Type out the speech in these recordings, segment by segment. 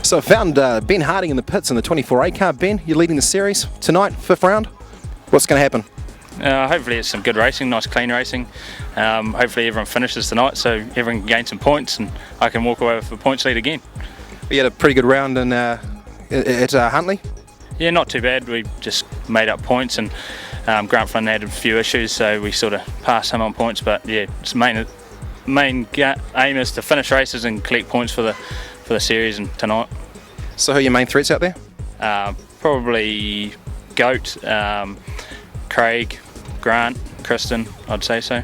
So I found Ben Harding in the pits in the 24A car. Ben, you're leading the series tonight, 5th round. What's going to happen? Hopefully it's some good racing, nice clean racing. Hopefully everyone finishes tonight so everyone can gain some points and I can walk away with a points lead again. We had a pretty good round at Huntley. Yeah, not too bad. We just made up points and Grant Flynn had a few issues so we sort of passed him on points, but yeah, it's main aim is to finish races and collect points for the series and tonight. So who are your main threats out there? Probably Goat, Craig, Grant, Kristin, I'd say so.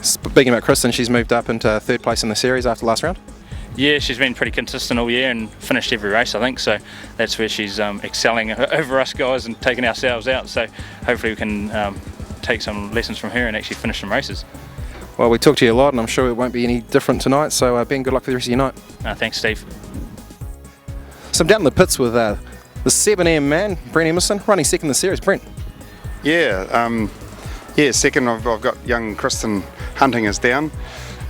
Speaking about Kristin, she's moved up into 3rd place in the series after the last round? Yeah, she's been pretty consistent all year and finished every race, I think, so that's where she's excelling over us guys and taking ourselves out, so hopefully we can take some lessons from her and actually finish some races. Well, we talked to you a lot and I'm sure it won't be any different tonight, so Ben, good luck for the rest of your night. Thanks, Steve. So I'm down in the pits with the 7M man, Brent Emerson, running second in the series. Brent? Yeah, second I've got young Kristin hunting us down,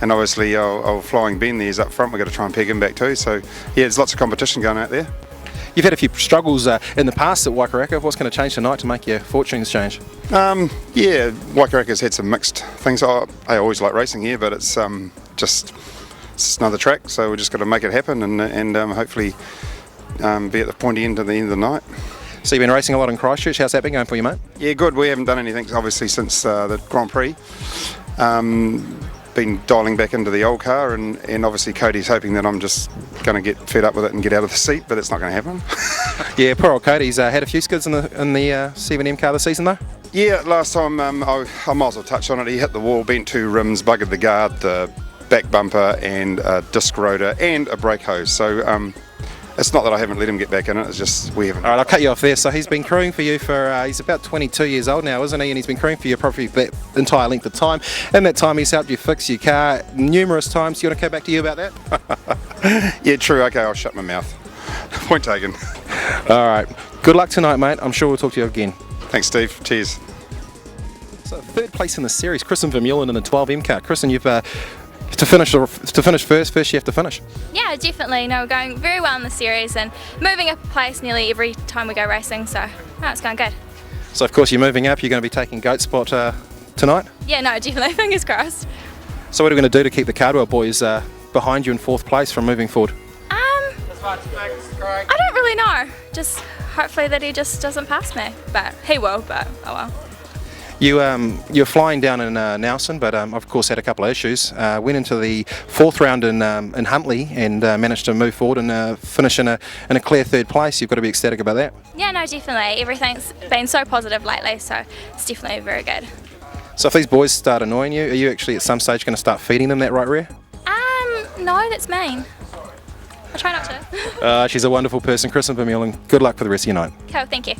and obviously our flying Ben there's up front. We've got to try and peg him back too, so yeah, there's lots of competition going out there. You've had a few struggles in the past at Waikaraka. What's going to change tonight to make your fortunes change? Yeah, Waikaraka's had some mixed things. I always like racing here, but it's it's another track, so we're just got to make it happen and hopefully be at the pointy end at the end of the night. So you've been racing a lot in Christchurch. How's that been going for you, mate? Yeah, good. We haven't done anything obviously since the Grand Prix. Been dialing back into the old car and obviously Cody's hoping that I'm just going to get fed up with it and get out of the seat, but it's not going to happen. Yeah, poor old Cody's had a few skids in the 7M car this season though. Yeah, last time I might as well touch on it. He hit the wall, bent 2 rims, buggered the guard, the back bumper and a disc rotor and a brake hose. So it's not that I haven't let him get back in it, it's just we haven't. Alright, I'll cut you off there. So he's been crewing for you for, he's about 22 years old now, isn't he? And he's been crewing for you probably that entire length of time. In that time he's helped you fix your car numerous times. You want to go back to you about that? Yeah, true. Okay, I'll shut my mouth. Point taken. Alright, good luck tonight, mate. I'm sure we'll talk to you again. Thanks, Steve. Cheers. So 3rd place in the series, Kristin Vermeulen in the 12M car. Kristin, you've to finish first you have to finish. Yeah, definitely. No, we're going very well in the series and moving up a place nearly every time we go racing, so no, it's going good. So of course you're moving up, you're going to be taking Goat spot tonight? Yeah, no, definitely, fingers crossed. So what are we going to do to keep the Cardwell boys behind you in 4th place from moving forward? I don't really know, just hopefully that he just doesn't pass me, but he will, but oh well. You're flying down in Nelson, but of course had a couple of issues. Went into the 4th round in Huntley and managed to move forward and finish in a clear 3rd place. You've got to be ecstatic about that. Yeah, no, definitely. Everything's been so positive lately, so it's definitely very good. So if these boys start annoying you, are you actually at some stage going to start feeding them that right rear? No, that's mean. I try not to. She's a wonderful person, Kristin Vermeulen. Good luck for the rest of your night. Cool, thank you.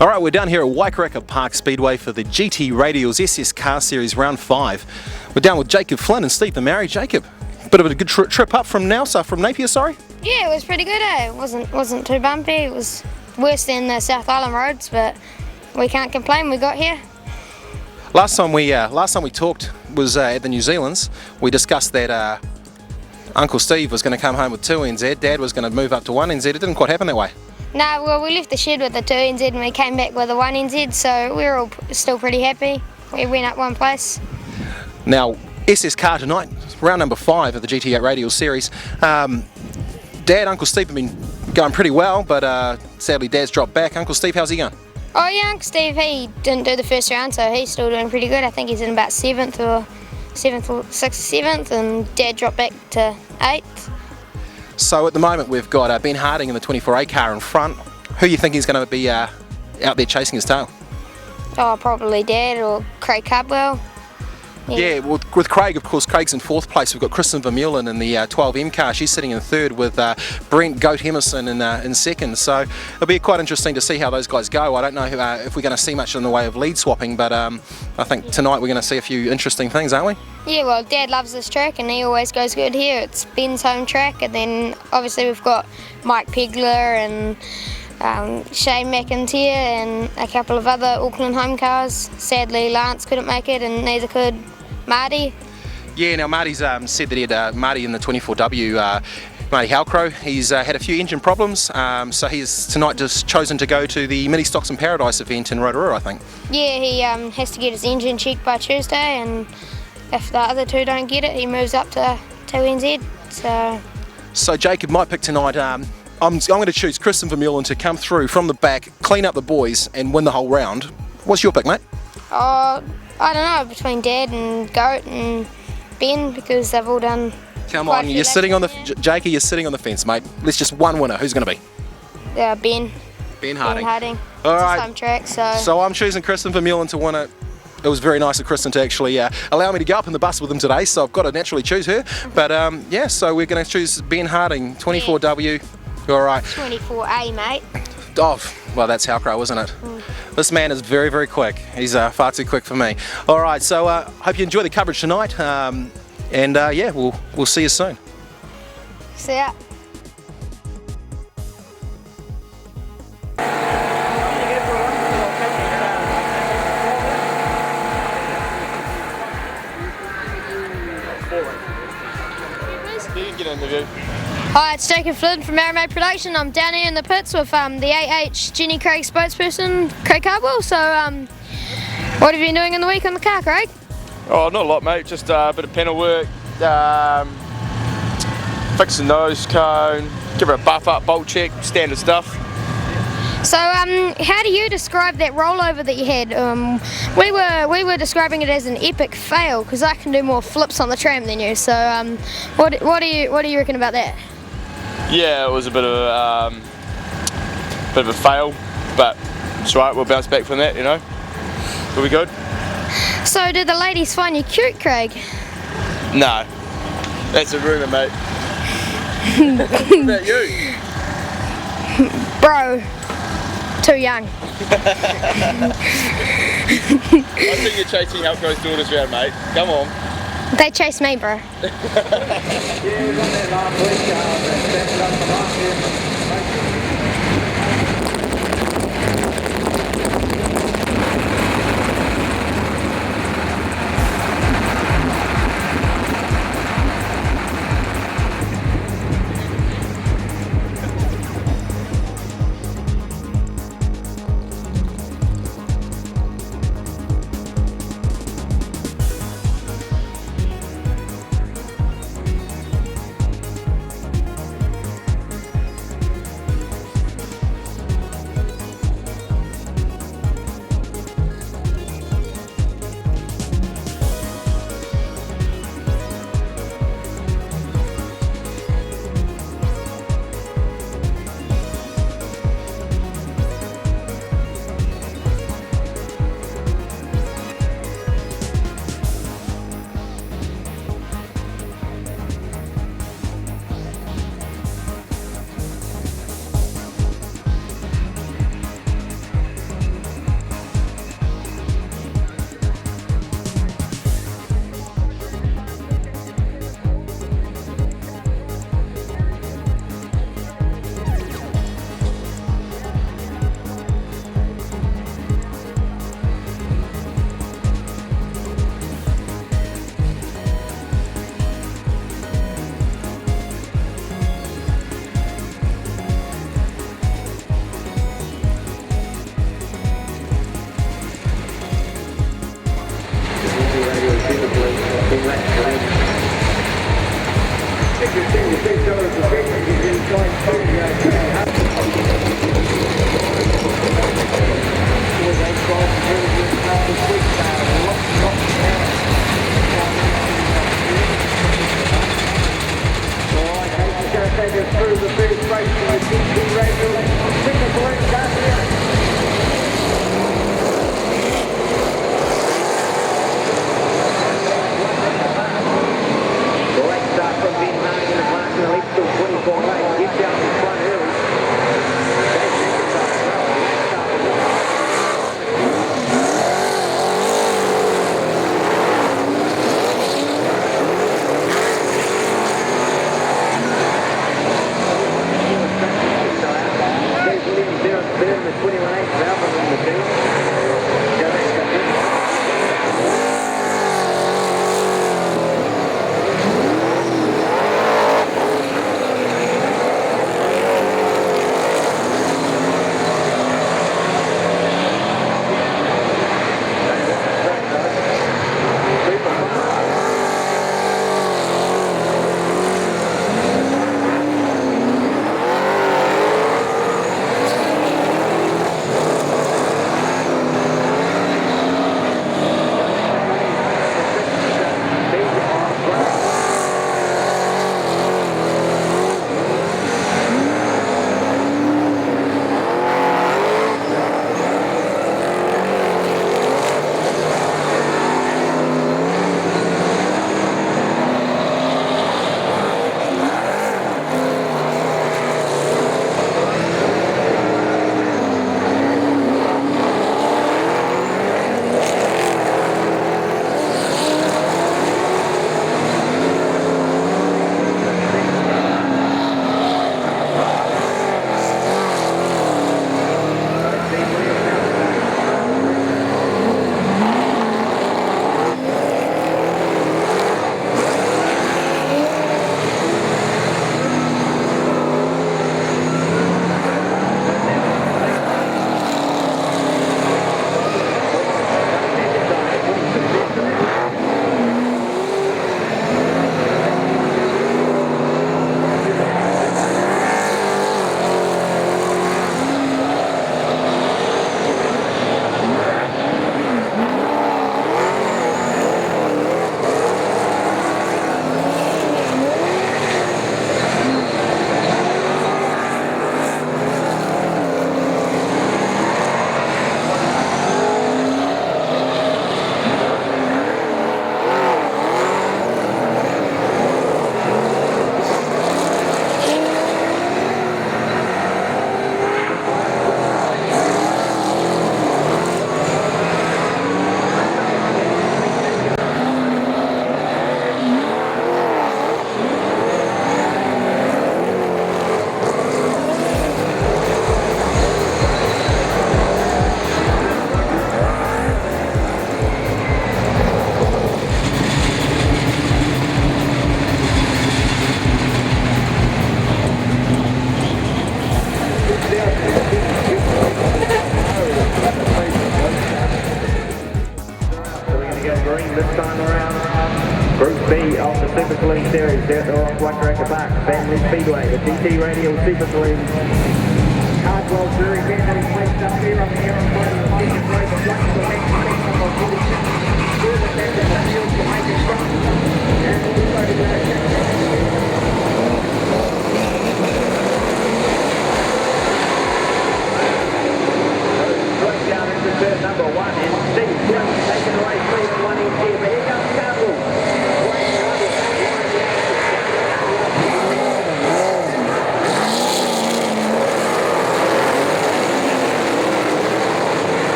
Alright, we're down here at Waikaraka Park Speedway for the GT Radials SS Car Series Round 5. We're down with Jakob, Flynn and Steve the Maori. Jakob, bit of a good trip up from Napier, sorry? Yeah, it was pretty good, eh? It wasn't too bumpy. It was worse than the South Island roads, but we can't complain, we got here. Last time we talked was at the New Zealands. We discussed that Uncle Steve was going to come home with 2 NZ, Dad was going to move up to 1 NZ. It didn't quite happen that way. No, well, we left the shed with the 2 NZ and we came back with a 1 NZ, so we're all still pretty happy. We went up 1 place. Now, SS car tonight, round number 5 of the GT8 Radial series. Dad, Uncle Steve have been going pretty well, but sadly Dad's dropped back. Uncle Steve, how's he going? Oh yeah, Uncle Steve, he didn't do the first round, so he's still doing pretty good. I think he's in about 7th or 6th or 7th, and Dad dropped back to 8th. So at the moment we've got Ben Harding in the 24A car in front. Who do you think is going to be out there chasing his tail? Oh, probably Dad or Craig Cardwell. Yeah, well, with Craig, of course, Craig's in 4th place. We've got Kristin Vermeulen in the 12M car. She's sitting in 3rd with Brent Emerson in 2nd. So it'll be quite interesting to see how those guys go. I don't know if we're going to see much in the way of lead swapping, but I think tonight we're going to see a few interesting things, aren't we? Yeah, well, Dad loves this track and he always goes good here. It's Ben's home track, and then obviously we've got Mike Pegler and Shane McIntyre and a couple of other Auckland home cars. Sadly, Lance couldn't make it, and neither could Marty. Yeah, now Marty's said that he had Marty in the 24W. Marty Halcrow, he's had a few engine problems, so he's tonight just chosen to go to the Mini Stocks in Paradise event in Rotorua, I think. Yeah, he has to get his engine checked by Tuesday, and if the other two don't get it, he moves up to 2NZ. So Jacob, my pick tonight, I'm going to choose Kristin Vermeulen to come through from the back, clean up the boys, and win the whole round. What's your pick, mate? I don't know, between Dad and Goat and Ben, because they've all done. Come on, you're sitting on the Jakey. You're sitting on the fence, mate. Let's just one winner. Who's going to be? Ben. Ben Harding. All right. It's a home track, So I'm choosing Kristin Vermeulen to win it. It was very nice of Kristin to actually allow me to go up in the bus with him today, so I've got to naturally choose her. But yeah, so we're going to choose Ben Harding, 24W. All right. 24A, mate. Oh, well, that's Halcrow, isn't it? This man is very, very quick. He's far too quick for me. All right, so hope you enjoy the coverage tonight. And yeah, we'll see you soon. See ya. Hi, it's Jakob Flynn from Maori Production. I'm down here in the pits with the AH Jenny Craig spokesperson, Craig Cardwell. So, what have you been doing in the week on the car, Craig? Oh, not a lot, mate. Just a bit of panel work, fixing nose cone, give her a buff up, bolt check, standard stuff. So, how do you describe that rollover that you had? We were describing it as an epic fail because I can do more flips on the tram than you. So, what do you reckon about that? Yeah, it was a bit of a fail, but it's right. We'll bounce back from that, you know. We'll be good. So, did the ladies find you cute, Craig? No, that's a rumour, mate. What about you? Bro, too young. I think you're chasing Halcrow's daughters around, mate. Come on. They chase me, bro. Group B of the Super Saloon series there at the Waikaraka Park, Banter Speedway, the TT Radials Super Saloon. Cardwell very badly placed up here on the air in front of the second row, but lucky the next section of 46. Further back in the field to make it strong. And also to right down into turn number 1, and Steve Flynn taking away 3 and 1 in here, but here comes Cardwell.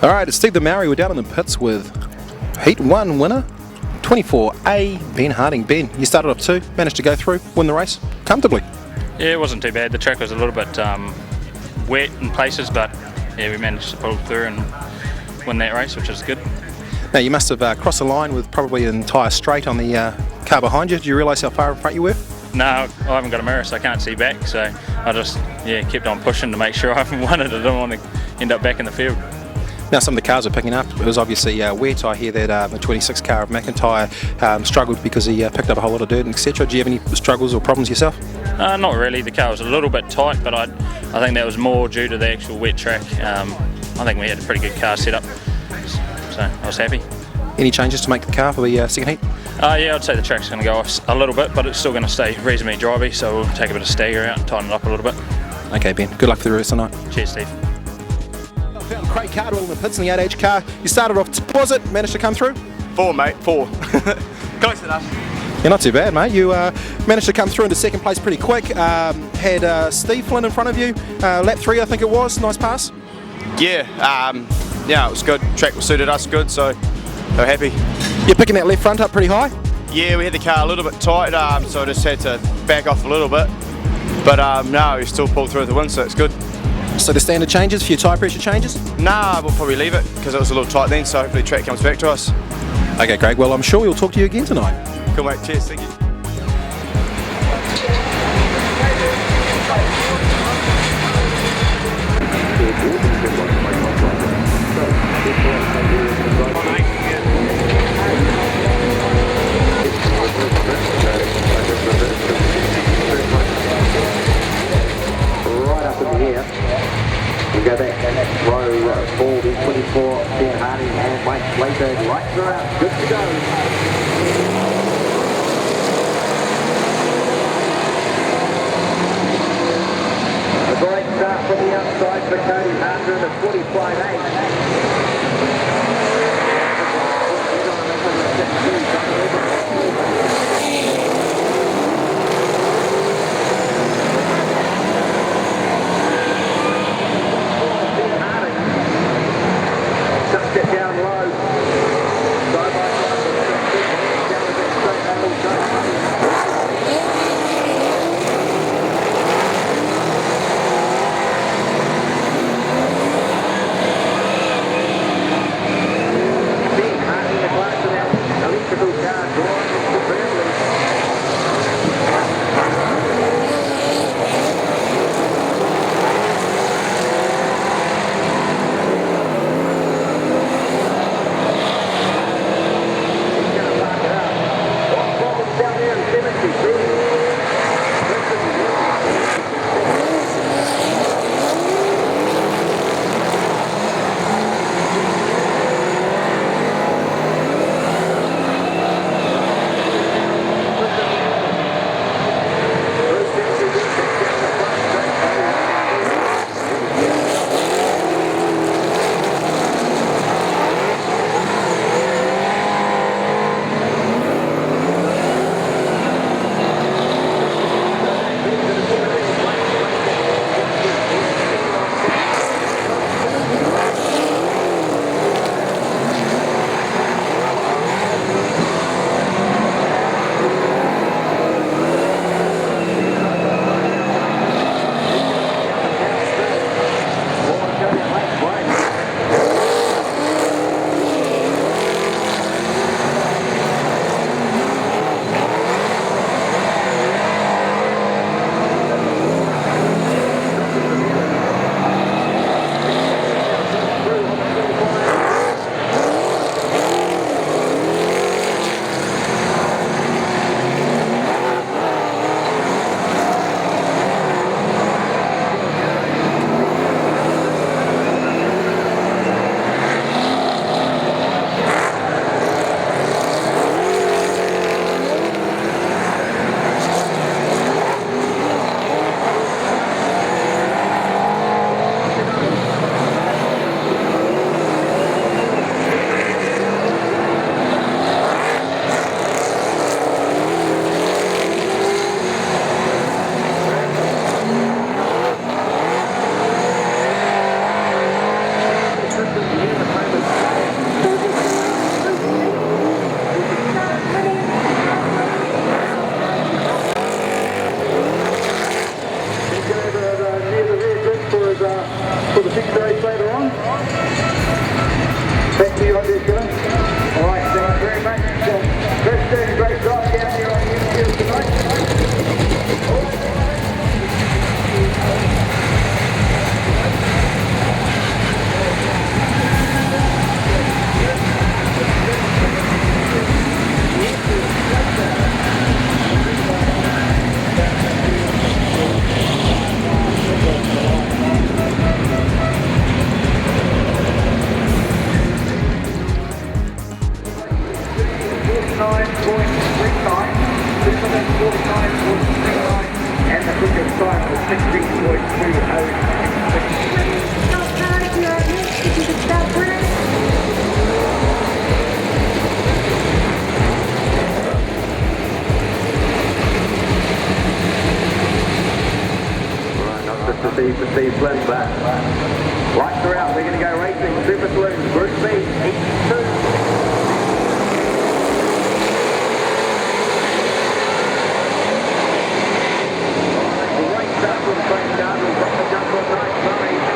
Alright, it's Steve the Maori. We're down in the pits with Heat 1 winner, 24A, Ben Harding. Ben, you started off 2, managed to go through, win the race comfortably. Yeah, it wasn't too bad. The track was a little bit wet in places, but yeah, we managed to pull through and win that race, which is good. Now, you must have crossed the line with probably an entire straight on the car behind you. Did you realise how far in front you were? No, I haven't got a mirror, so I can't see back, so I just kept on pushing to make sure I haven't won it. I didn't want to end up back in the field. Now some of the cars are picking up. It was obviously wet. I hear that the 26 car of McIntyre struggled because he picked up a whole lot of dirt, etc. Do you have any struggles or problems yourself? Not really. The car was a little bit tight, but I think that was more due to the actual wet track. I think we had a pretty good car set up, so I was happy. Any changes to make the car for the second heat? Yeah, I'd say the track's going to go off a little bit, but it's still going to stay reasonably drivey, so we'll take a bit of stagger out and tighten it up a little bit. Okay, Ben. Good luck for the rest of the night. Cheers, Steve. I found Craig Cardwell in the pits in the 8H car. You started off, was it? Managed to come through? 4, mate, 4. Close enough. Yeah, not too bad, mate. You managed to come through into second place pretty quick. Had Steve Flynn in front of you. Lap 3, I think it was. Nice pass. Yeah, it was good. Track suited us good, so we're happy. You're picking that left front up pretty high? Yeah, we had the car a little bit tight, so I just had to back off a little bit. But no, we still pulled through the win, so it's good. So the standard changes, a few tyre pressure changes? Nah, we'll probably leave it because it was a little tight then, so hopefully the track comes back to us. Okay, Craig, well I'm sure we'll talk to you again tonight. Cool mate, cheers, thank you. Right up in the air. We go back to that row, Baldy, 24, Ben Hardy, and Mike Slater, lights are out, good to go. A great start from the outside for Cody Harder at 45.8. Chucked it down low. Side by side. Down a bit straight level. Ben Hardy in the class of that electrical car driving to Vermeulen. Down there in 73. For the big race later on. Thank you, Audition. All right, thank you very much. Kristin, great job down here on the infield tonight. And the quickest time was 16.208. To see Flynn back. Lights are out, we're going to go racing. Super Saloon, Group B, 82. Great start from Cardwell, got the jump on right side.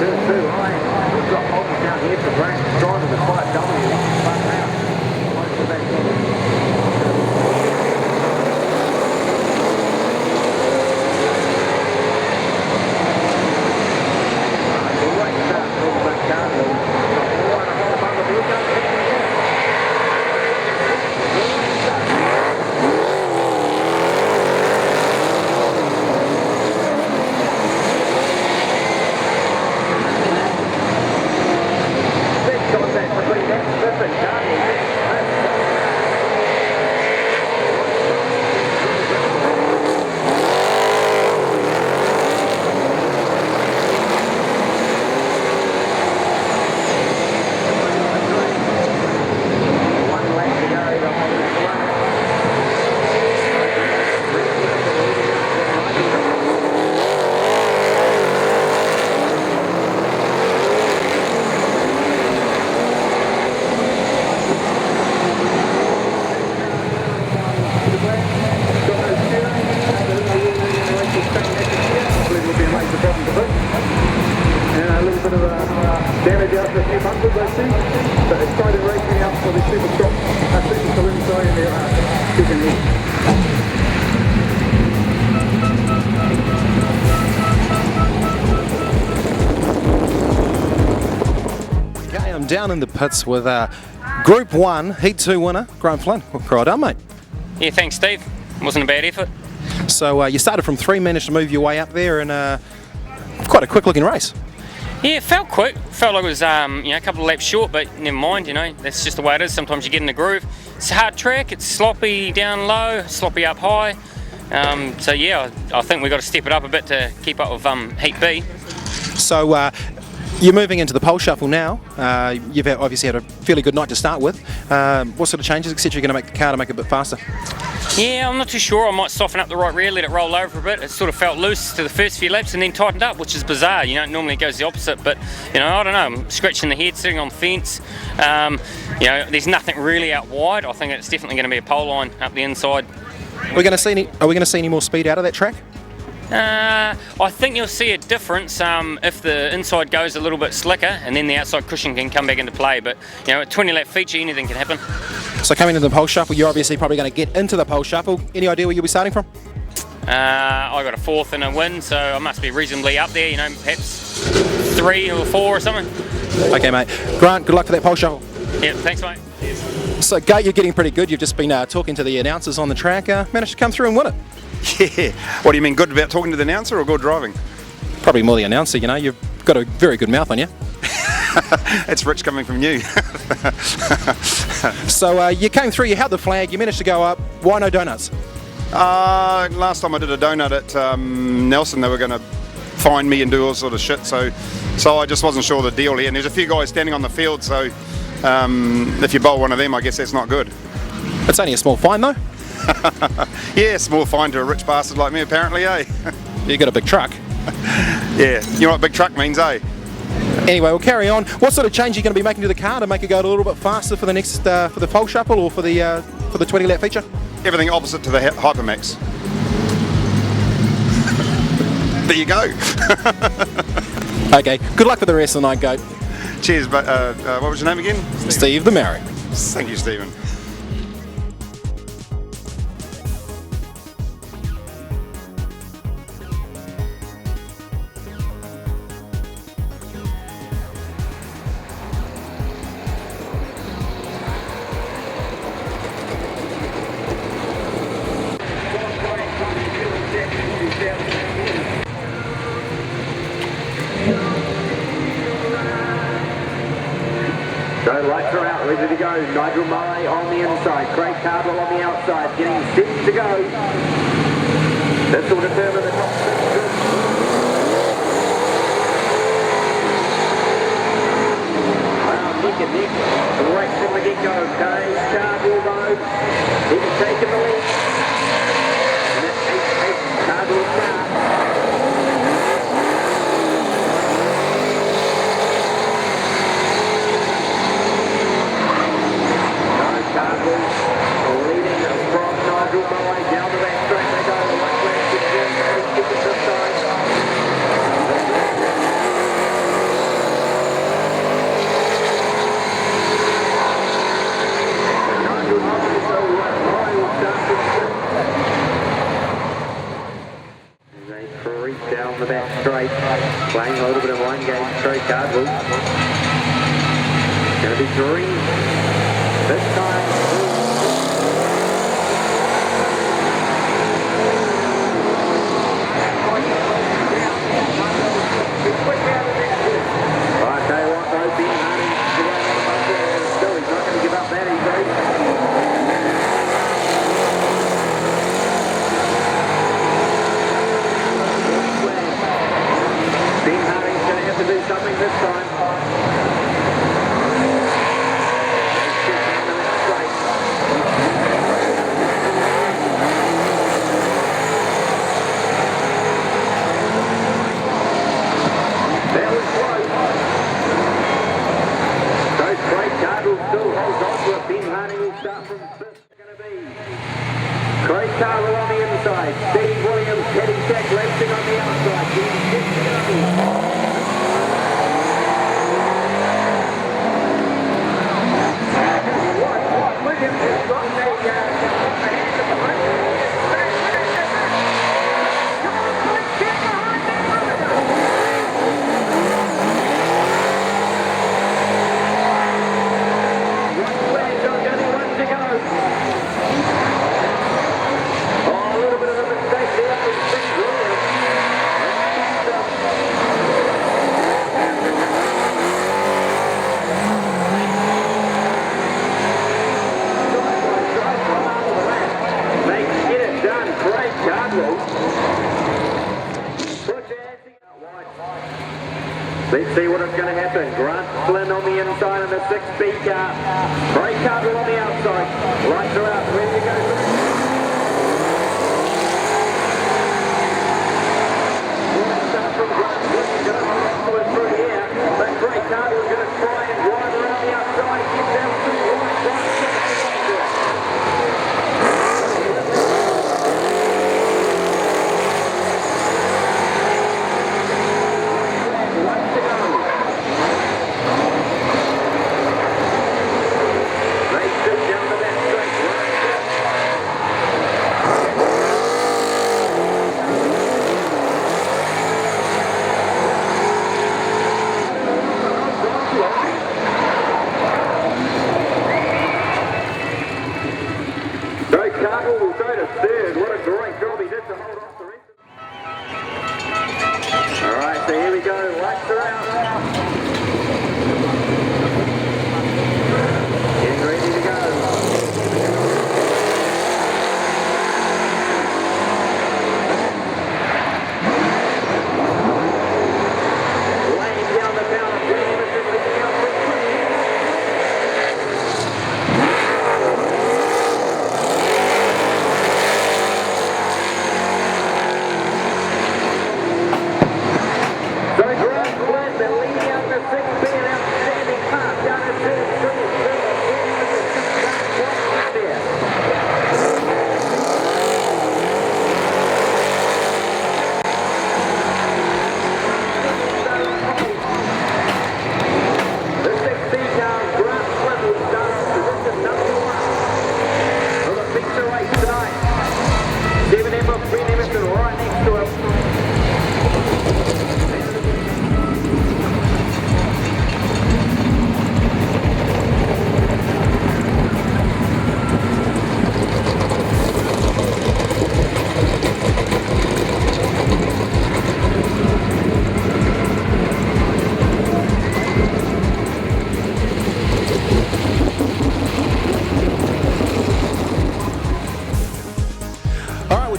turn 2 right. We've got holders down here for Brent, driving the 5W. Front round. Close to that. Great start from that Cardwell. Right on the blue gun. Damage out for a few months, I see. But it's started racing out for the Super Saloon, sorry, and they're kicking in. Okay, I'm down in the pits with Group 1, Heat 2 winner, Grant Flynn. Well done, mate. Yeah, thanks, Steve. Wasn't a bad effort. So you started from 3, managed to move your way up there, and quite a quick looking race. Yeah, it felt quick. Felt like it was a couple of laps short, but never mind, that's just the way it is. Sometimes you get in the groove. It's a hard track, it's sloppy down low, sloppy up high. So yeah, I think we've got to step it up a bit to keep up with Heat B. So you're moving into the pole shuffle now. You've obviously had a fairly good night to start with. What sort of changes, etc., are you going to make the car to make it a bit faster? Yeah, I'm not too sure. I might soften up the right rear, let it roll over a bit. It sort of felt loose to the first few laps and then tightened up, which is bizarre. Normally it goes the opposite, but I don't know. I'm scratching the head, sitting on the fence. There's nothing really out wide. I think it's definitely going to be a pole line up the inside. Are we going to see any more speed out of that track? I think you'll see a difference if the inside goes a little bit slicker and then the outside cushion can come back into play. But a 20 lap feature, anything can happen. So coming into the pole shuffle, you're obviously probably going to get into the pole shuffle. Any idea where you'll be starting from? I got a 4th and a win, so I must be reasonably up there, perhaps 3 or 4 or something. Okay, mate. Grant, good luck for that pole shuffle. Yeah, thanks, mate. Cheers. So, Gate, you're getting pretty good. You've just been talking to the announcers on the track. Managed to come through and win it. Yeah. What do you mean, good about talking to the announcer or good driving? Probably more the announcer, You've got a very good mouth on you. It's rich coming from you. So you came through, you held the flag, you managed to go up. Why no donuts? Last time I did a donut at Nelson, they were going to fine me and do all sort of shit, so I just wasn't sure the deal here. And there's a few guys standing on the field, so if you bowl one of them, I guess that's not good. It's only a small fine though. Yeah, small fine to a rich bastard like me apparently, eh? You got a big truck. Yeah, you know what big truck means, eh? Anyway, we'll carry on. What sort of change are you going to be making to the car to make it go a little bit faster for the next for the pole shuffle or for the 20 lap feature? Everything opposite to the Hypermax. There you go. Okay, good luck for the rest of the night, Goat. Cheers, but what was your name again? Steve the Maori. Thank you, Stephen. So lights are out, ready to go. Nigel Maori on the inside, Craig Cardwell on the outside, getting set to go. This will determine the top 6. Neck and neck, right from the get-go. Dave Cardwell though, he's taking the lead. And it's 8-8, Cardwell start. Cardwell leading from Nigel Maori down the back straight they go. The right flag gets in, keep it little bit of line gain through Cardwell. Going to be green this time. Right, tell you what though, Ben Hardy still, he's not going to give up that easily. Ben Hardy's going to have to do something this time. That was close. So Craig Cardwell still holds on to it. Ben Hardy will start from fifth. Going to be Craig Cardwell on the inside. Steve Williams, Teddy Jack racing on the outside. Getting six to go. Williams has gotten a hand of the front. Let's see what is going to happen. Flynn on the inside in the 6B car. Craig Cardwell on the outside. Lights are out. Ready to go. Start from Grant. Flynn's going to follow it through here. But Craig Cardwell is going to try and drive around the outside. He gets out to the right. Cardwell will go to third. What a great job he did to hold off the rest. All right, so here we go. Lights are out. Getting ready to go. Laying down the power. Brent Emerson leading out for Brent Emerson right next to him.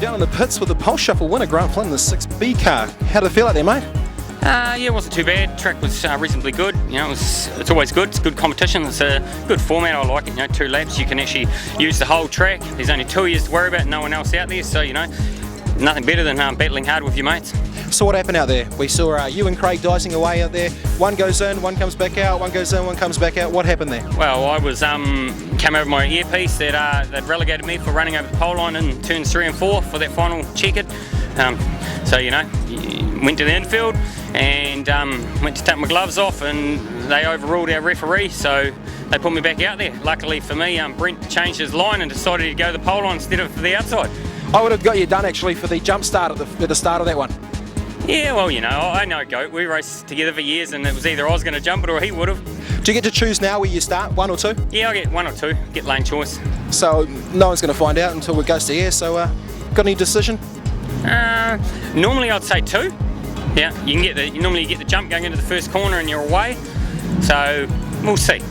Down in the pits with the pulse shuffle winner, Grant Flynn, the 6B car. How did it feel out there, mate? Yeah, it wasn't too bad. Track was reasonably good. You know, it's always good. It's good competition. It's a good format. I like it. You know, 2 laps. You can actually use the whole track. There's only 2 years to worry about. No one else out there. So you know, nothing better than battling hard with your mates. So what happened out there? We saw you and Craig dicing away out there. One goes in, one comes back out. One goes in, one comes back out. What happened there? Well, I was came over my earpiece that they'd relegated me for running over the pole line in turns 3 and 4 for that final checkered. So you know, went to the infield and went to take my gloves off, and they overruled our referee. So they put me back out there. Luckily for me, Brent changed his line and decided to go the pole line instead of the outside. I would have got you done actually for the jump start at the start of that one. Yeah, well, you know, I know Goat. We raced together for years, and it was either I was going to jump it or he would have. Do you get to choose now where you start, 1 or 2? Yeah, I get 1 or 2, get lane choice. So no one's going to find out until it goes to air. So got any decision? Normally I'd say 2. Yeah, you can get normally you get the jump going into the first corner and you're away. So we'll see.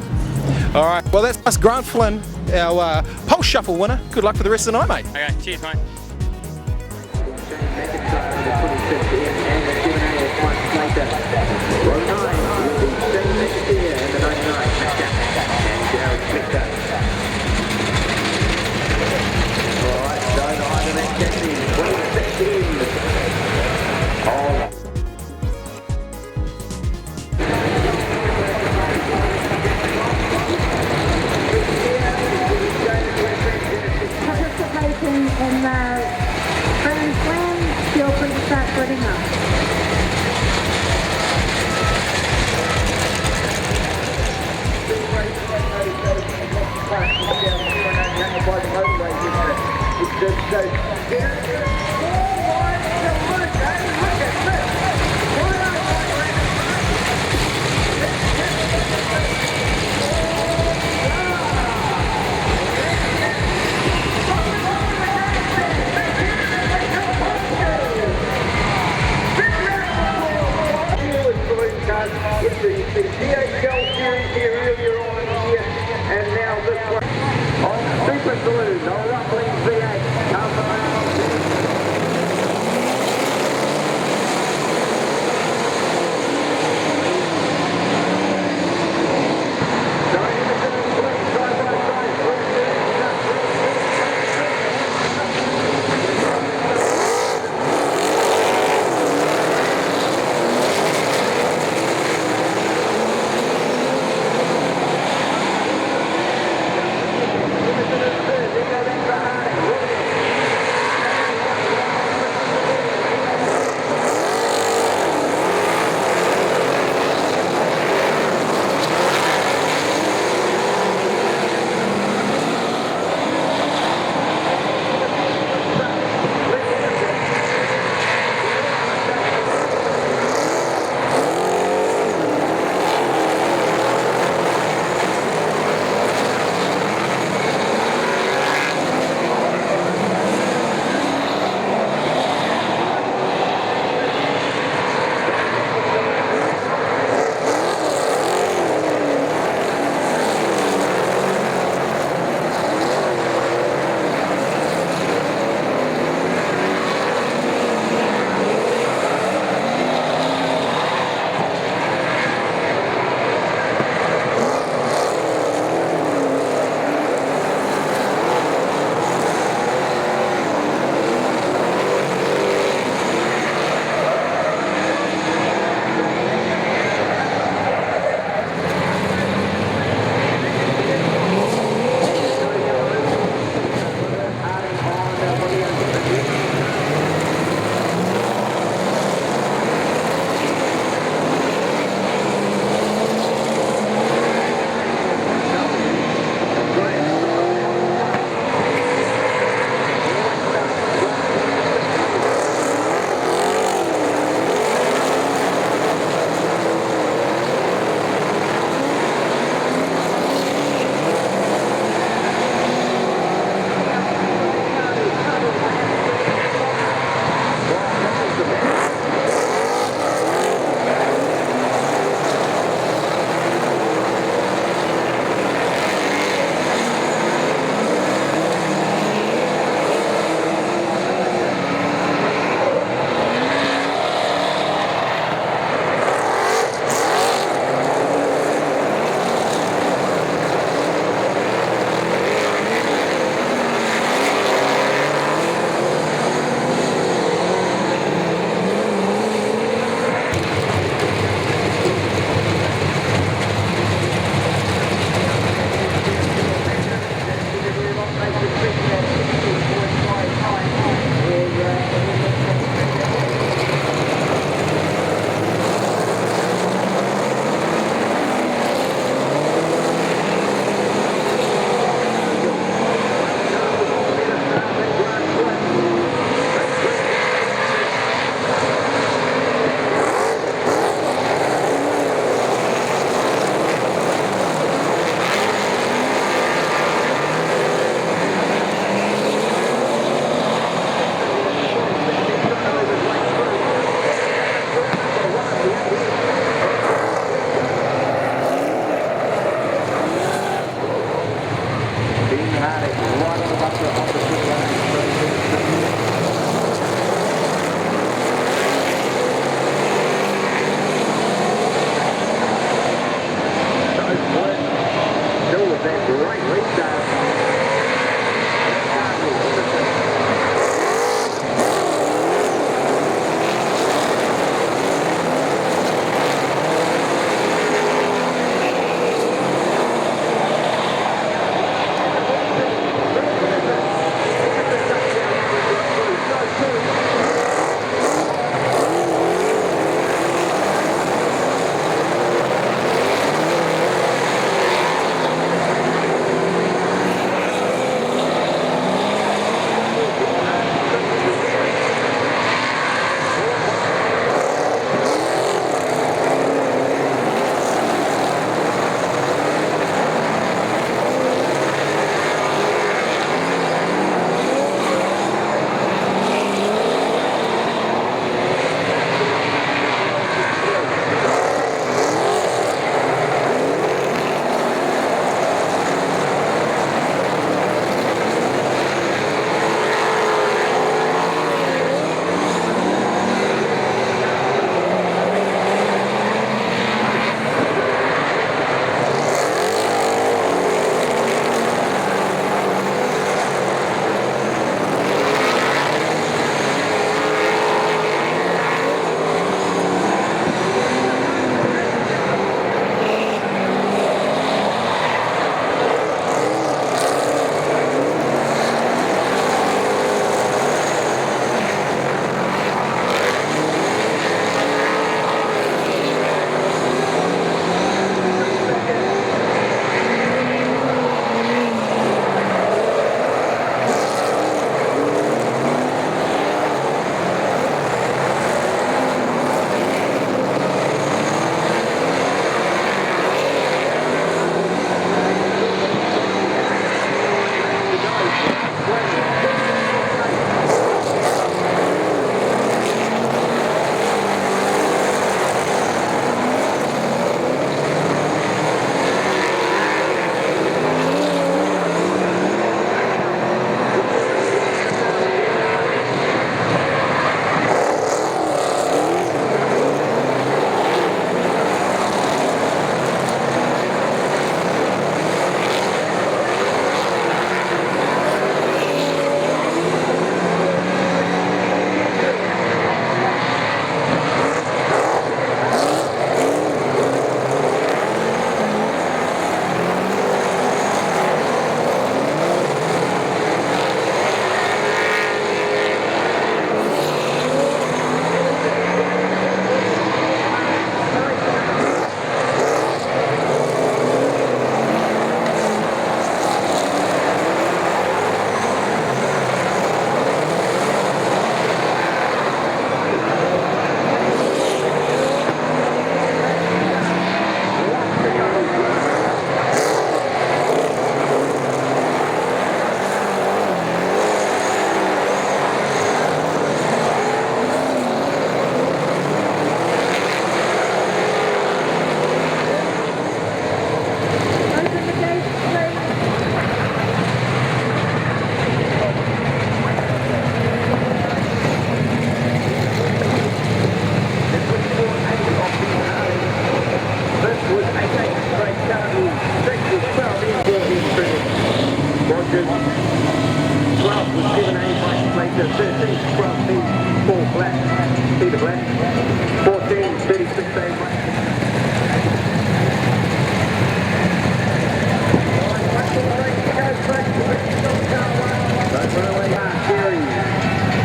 All right. Well, that's us, Grant Flynn, our Pulse Shuffle winner. Good luck for the rest of the night, mate. Okay, cheers, mate. In the Grand Slam, feel free to start putting up. And now this one on Super Saloon, on roughly V8, comes around.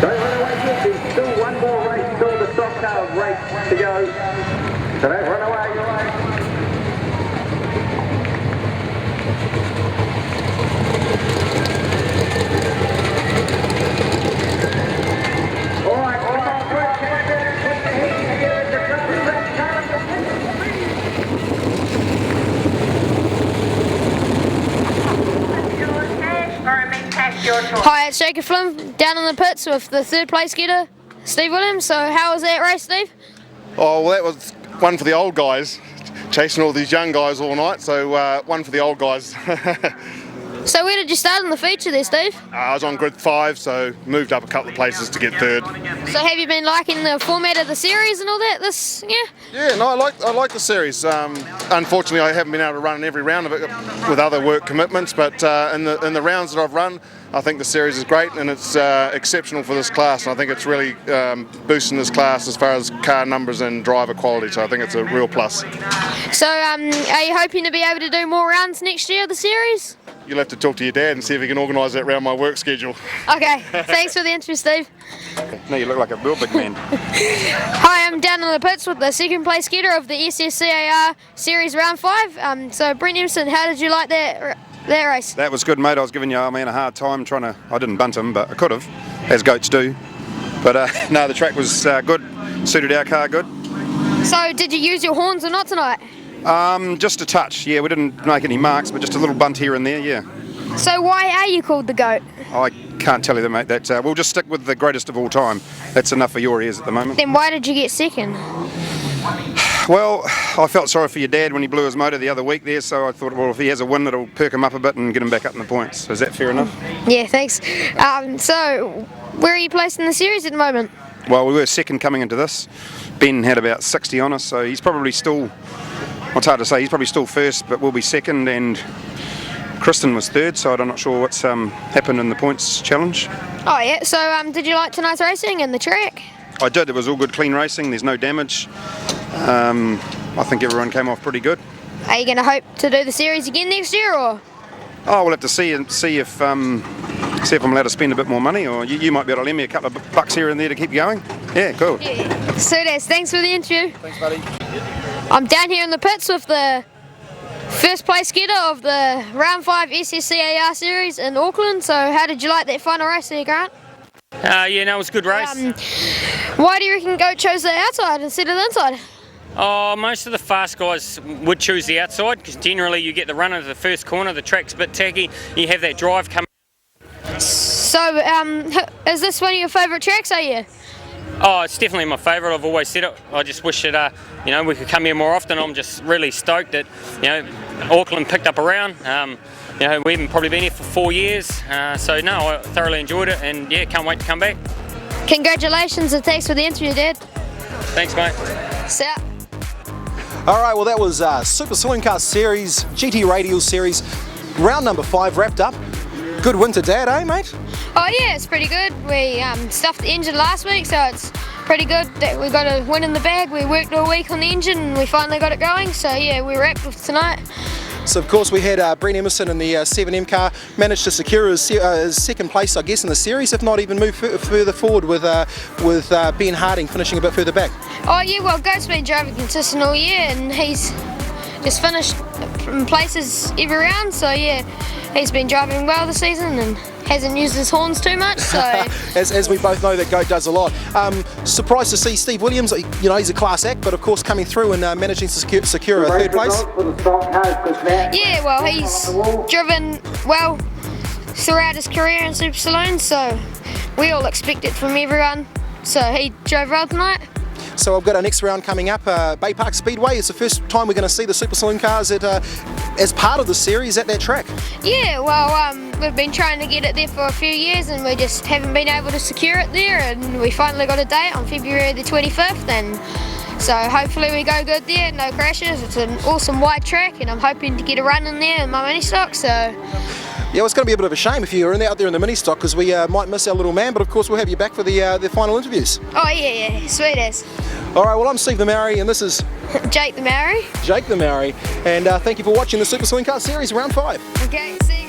Don't run away yet, there's still one more race, still the stock car race to go. So don't run away. Alright, come on, Brent, get the heat together to come to that car. Hi, it's Jakob Flynn down in the pits with the third place getter, Steve Williams. So how was that race, Steve? Oh, well, that was one for the old guys, chasing all these young guys all night, so one for the old guys. So where did you start in the feature there, Steve? I was on grid 5, so moved up a couple of places to get third. So have you been liking the format of the series and all that this year? Yeah, no, I like the series. Unfortunately, I haven't been able to run every round of it with other work commitments, but in the rounds that I've run, I think the series is great and it's exceptional for this class, and I think it's really boosting this class as far as car numbers and driver quality, so I think it's a real plus. So are you hoping to be able to do more rounds next year of the series? You'll have to talk to your dad and see if he can organise that around my work schedule. Okay, thanks for the interview, Steve. No, you look like a real big man. Hi, I'm down in the pits with the second place getter of the SSCAR Series Round 5. So Brent Emerson, how did you like that race? That was good, mate. I was giving your man a hard time trying to... I didn't bunt him, but I could have, as goats do. But no, the track was good, suited our car good. So did you use your horns or not tonight? Just a touch, yeah. We didn't make any marks, but just a little bunt here and there, yeah. So why are you called the GOAT? I can't tell you that, mate. That we'll just stick with the greatest of all time. That's enough for your ears at the moment. Then why did you get second? Well, I felt sorry for your dad when he blew his motor the other week there, so I thought, well, if he has a win, it'll perk him up a bit and get him back up in the points. Is that fair enough? Yeah, thanks. So where are you placed in the series at the moment? Well, we were second coming into this. Ben had about 60 on us, so he's probably still... It's hard to say, he's probably still first, but we'll be second, and Kristin was third, so I'm not sure what's happened in the points challenge. Oh yeah, so did you like tonight's racing and the track? I did, it was all good clean racing, there's no damage. I think everyone came off pretty good. Are you going to hope to do the series again next year, or? Oh, we'll have to see if I'm allowed to spend a bit more money, or you might be able to lend me a couple of bucks here and there to keep going. Yeah, cool. Yeah. So thanks for the interview. Thanks, buddy. I'm down here in the pits with the first place getter of the Round 5 SSCAR series in Auckland. So how did you like that final race there, Grant? Yeah, no, it was a good race. Why do you reckon GOAT chose the outside instead of the inside? Oh, most of the fast guys would choose the outside because generally you get the run into the first corner, the track's a bit tacky, you have that drive coming. So is this one of your favourite tracks, are you? Oh, it's definitely my favourite. I've always said it. I just wish that we could come here more often. I'm just really stoked that Auckland picked up a round. We haven't probably been here for 4 years, so no, I thoroughly enjoyed it, and yeah, can't wait to come back. Congratulations and thanks for the interview, Dad. Thanks, mate. See ya. All right, well that was Super Saloon Car Series, GT Radials Series, round number 5 wrapped up. Good win to Dad, eh, mate? Oh yeah, it's pretty good. We stuffed the engine last week, so it's pretty good that we got a win in the bag. We worked all week on the engine and we finally got it going, so yeah, we wrapped with tonight. So of course we had Brent Emerson in the 7M car, managed to secure his second place, I guess, in the series, if not even move further forward with Ben Harding finishing a bit further back. Oh yeah, well Goat's been driving consistent all year and he's just finished in places every round, so yeah, he's been driving well this season and hasn't used his horns too much, so... as we both know, that Goat does a lot. Surprised to see Steve Williams, he's a class act, but of course coming through and managing to secure a third place. Yeah, well he's driven well throughout his career in Super Saloon, so we all expect it from everyone, so he drove well tonight. So I've got our next round coming up, Baypark Speedway. It's the first time we're going to see the Super Saloon cars as part of the series at that track. Yeah, well we've been trying to get it there for a few years and we just haven't been able to secure it there, and we finally got a date on February the 25th, and so hopefully we go good there, no crashes. It's an awesome wide track and I'm hoping to get a run in there in my mini stock, so... Yeah, well, it's going to be a bit of a shame if you're out there in the mini stock, because we might miss our little man, but of course we'll have you back for the final interviews. Oh yeah, sweet as. All right, well, I'm Steve the Maori, and this is Jake the Maori. Jake the Maori, and thank you for watching the Super Saloon Car Series Round 5. Okay, see you.